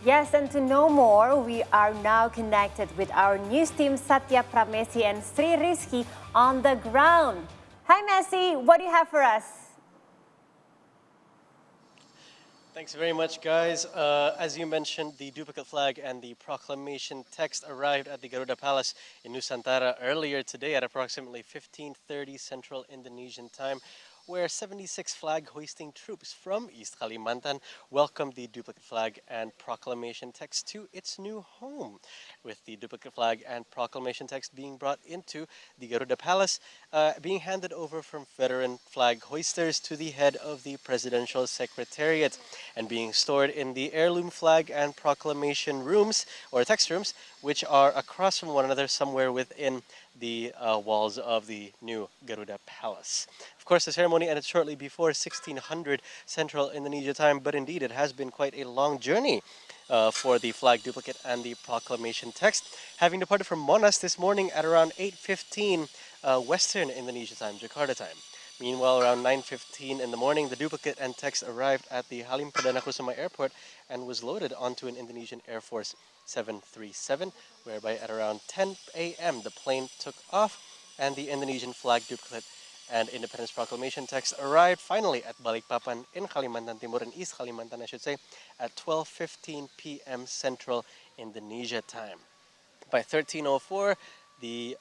Yes, and to know more, we are now connected with our news team Satya Pramesi and Sri Rizky on the ground. Hi Messi, what do you have for us? Thanks very much, guys. As you mentioned, the duplicate flag and the proclamation text arrived at the Garuda Palace in Nusantara earlier today at approximately 15:30 Central Indonesian time, where 76 flag-hoisting troops from East Kalimantan welcomed the duplicate flag and proclamation text to its new home, with the duplicate flag and proclamation text being brought into the Garuda Palace, being handed over from veteran flag hoisters to the head of the Presidential Secretariat, and being stored in the heirloom flag and proclamation rooms, or text rooms, which are across from one another somewhere within the walls of the new Garuda Palace. Of course, the ceremony ended shortly before 1600 Central Indonesia time, but indeed it has been quite a long journey for the flag duplicate and the proclamation text, having departed from Monas this morning at around 8:15 Western Indonesia time, Jakarta time. Meanwhile, around 9:15 in the morning, the duplicate and text arrived at the Halim Perdana Kusuma Airport and was loaded onto an Indonesian Air Force 737, whereby at around 10 a.m. the plane took off and the Indonesian flag duplicate and Independence Proclamation text arrived finally at Balikpapan in Kalimantan Timur, in East Kalimantan, I should say, at 12:15 p.m. Central Indonesia time. By 13:04, the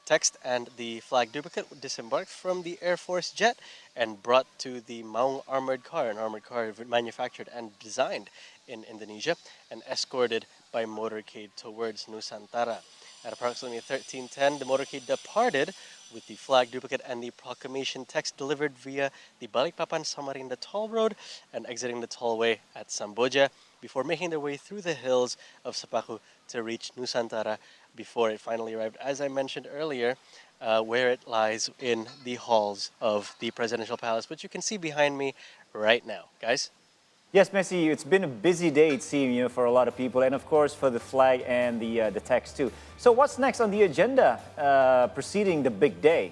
text and the flag duplicate disembarked from the Air Force jet and brought to the Maung armored car, an armored car manufactured and designed in Indonesia, and escorted by motorcade towards Nusantara. At approximately 13:10, the motorcade departed with the flag duplicate and the proclamation text delivered via the Balikpapan Samarinda toll road and exiting the tollway at Samboja before making their way through the hills of Sepaku to reach Nusantara before it finally arrived, as I mentioned earlier, where it lies in the halls of the Presidential Palace, which you can see behind me right now. Guys? Yes, Messi, it's been a busy day, it seems, for a lot of people, and of course for the flag and the text too. So what's next on the agenda preceding the big day?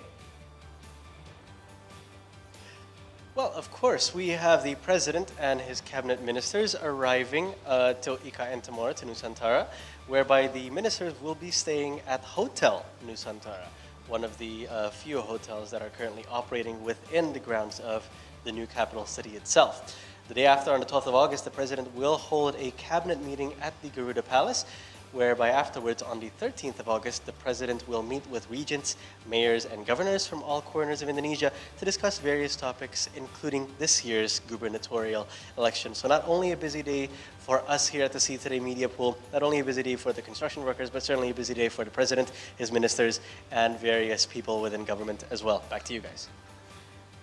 Well, of course, we have the President and his cabinet ministers arriving till IKN tomorrow to Nusantara, whereby the ministers will be staying at Hotel Nusantara, one of the few hotels that are currently operating within the grounds of the new capital city itself. The day after, on the 12th of August, the President will hold a cabinet meeting at the Garuda Palace, whereby afterwards, on the 13th of August, the President will meet with regents, mayors, and governors from all corners of Indonesia to discuss various topics, including this year's gubernatorial election. So not only a busy day for us here at the See Today Media Pool, not only a busy day for the construction workers, but certainly a busy day for the President, his ministers, and various people within government as well. Back to you guys.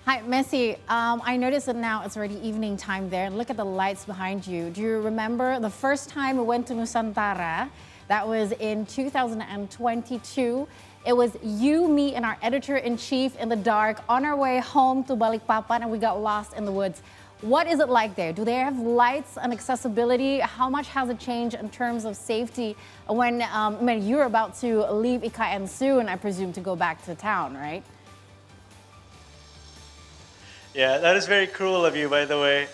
Hi, Messi. I noticed that now it's already evening time there. Look at the lights behind you. Do you remember the first time we went to Nusantara? That was in 2022. It was you, me, and our editor-in-chief in the dark on our way home to Balikpapan, and we got lost in the woods. What is it like there? Do they have lights and accessibility? How much has it changed in terms of safety when you're about to leave IKN soon, I presume, to go back to town, right? Yeah, that is very cruel of you, by the way,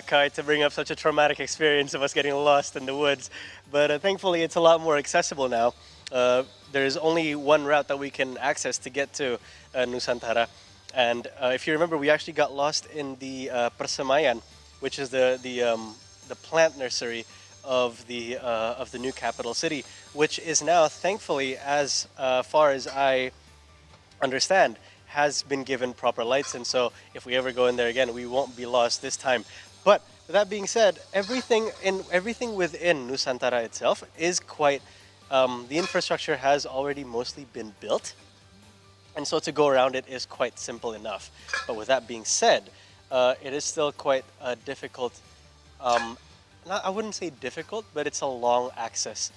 Kai, to bring up such a traumatic experience of us getting lost in the woods. But thankfully, it's a lot more accessible now. There's only one route that we can access to get to Nusantara. And if you remember, we actually got lost in the Persemaian, which is the plant nursery of the new capital city, which is now, thankfully, as far as I understand, has been given proper lights, and so if we ever go in there again, we won't be lost this time. But with that being said, everything within Nusantara itself is quite, the infrastructure has already mostly been built, and so to go around it is quite simple enough. But with that being said, it is still quite difficult, I wouldn't say difficult, but it's a long access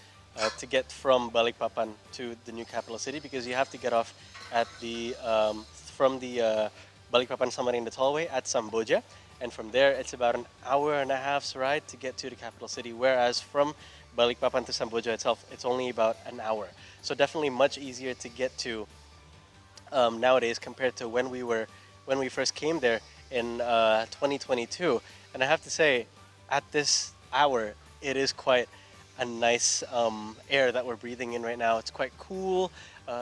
to get from Balikpapan to the new capital city, because you have to get off at the from the Balikpapan Samarinda tollway at Samboja, and from there it's about an hour and a half's ride to get to the capital city, whereas from Balikpapan to Samboja itself it's only about an hour. So definitely much easier to get to nowadays compared to when we first came there in 2022. And I have to say, at this hour it is quite a nice air that we're breathing in right now. It's quite cool.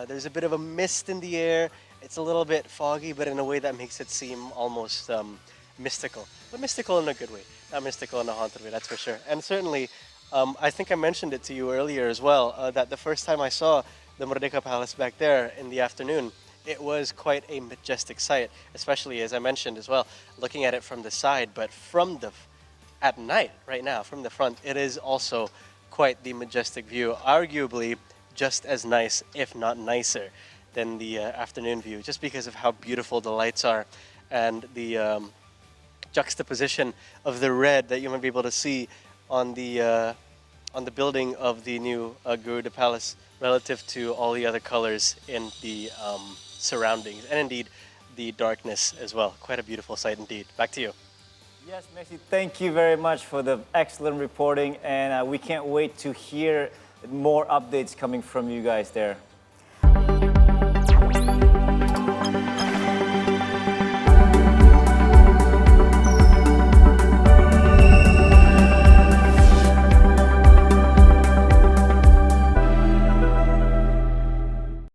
There's a bit of a mist in the air. It's a little bit foggy, but in a way that makes it seem almost mystical. But mystical in a good way, not mystical in a haunted way, that's for sure. And certainly, I think I mentioned it to you earlier as well, that the first time I saw the Merdeka Palace back there in the afternoon, it was quite a majestic sight, especially as I mentioned as well, looking at it from the side, but at night right now, from the front, it is also quite the majestic view, arguably just as nice, if not nicer, than the afternoon view, just because of how beautiful the lights are and the juxtaposition of the red that you might be able to see on the building of the new Garuda Palace relative to all the other colors in the surroundings, and indeed the darkness as well. Quite a beautiful sight indeed. Back to you. Yes, Messi, thank you very much for the excellent reporting, and we can't wait to hear more updates coming from you guys there.